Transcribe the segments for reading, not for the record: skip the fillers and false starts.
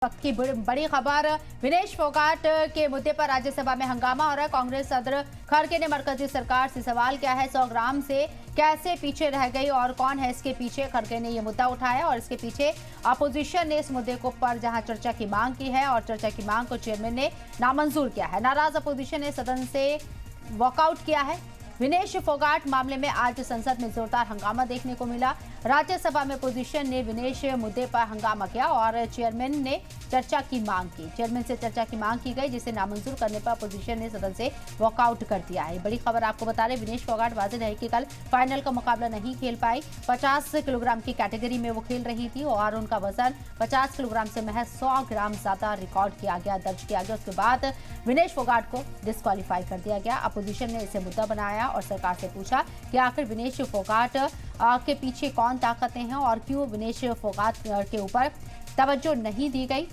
वक्त की बड़ी खबर। विनेश फोगाट के मुद्दे पर राज्यसभा में हंगामा हो रहा है। कांग्रेस सदर खड़गे ने मरकजी सरकार से सवाल किया है, 100 ग्राम से कैसे पीछे रह गई और कौन है इसके पीछे। खड़गे ने यह मुद्दा उठाया और इसके पीछे अपोजिशन ने इस मुद्दे को पर जहां चर्चा की मांग की है और चर्चा की मांग को चेयरमैन ने नामंजूर किया है। नाराज अपोजिशन ने सदन से वॉकआउट किया है। विनेश फोगाट मामले में आज संसद में जोरदार हंगामा देखने को मिला। राज्यसभा में अपोजिशन ने विनेश मुद्दे पर हंगामा किया और चेयरमैन ने चर्चा की मांग की। चेयरमैन से चर्चा की मांग की गई, जिसे नामंजूर करने पर अपोजिशन ने सदन से वॉकआउट कर दिया है। बड़ी खबर आपको बता रहे, विनेश फोगाट वाजिब है कि कल फाइनल का मुकाबला नहीं खेल पाई। 50 किलोग्राम की कैटेगरी में वो खेल रही थी और उनका वजन 50 किलोग्राम से महज 100 ग्राम ज्यादा रिकॉर्ड किया गया, दर्ज किया गया। उसके बाद विनेश फोगाट को डिस्क्वालीफाई कर दिया गया। अपोजिशन ने इसे मुद्दा बनाया और सरकार से पूछा कि आखिर विनेश फोगाट के पीछे कौन ताकतें हैं और क्यों विनेश फोगाट के ऊपर तवज्जो नहीं दी गई।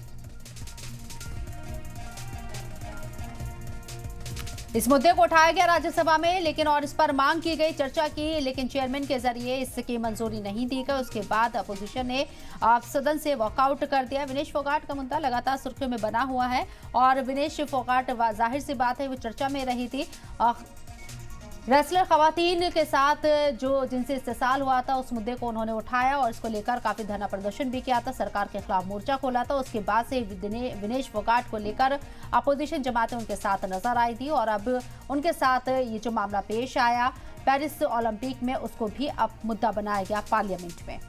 इस मुद्दे को उठाया गया राज्यसभा में, लेकिन और इस पर मांग की गई, चर्चा की, लेकिन चेयरमैन के जरिए इसकी मंजूरी नहीं दी गई। उसके बाद अपोजिशन ने सदन से वॉकआउट कर दिया। विनेश फोगाट का मुद्दा लगातार सुर्खियों में बना हुआ है और विनेश फोगाट जाहिर सी बात है वो चर्चा में रही थी। रेसलर खवातीन के साथ जिनसे इस्तेसाल हुआ था, उस मुद्दे को उन्होंने उठाया और इसको लेकर काफी धरना प्रदर्शन भी किया था, सरकार के खिलाफ मोर्चा खोला था। उसके बाद से विनेश फोगाट को लेकर अपोजिशन जमातें उनके साथ नजर आई थी और अब उनके साथ ये जो मामला पेश आया पेरिस ओलंपिक में, उसको भी अब मुद्दा बनाया गया पार्लियामेंट में।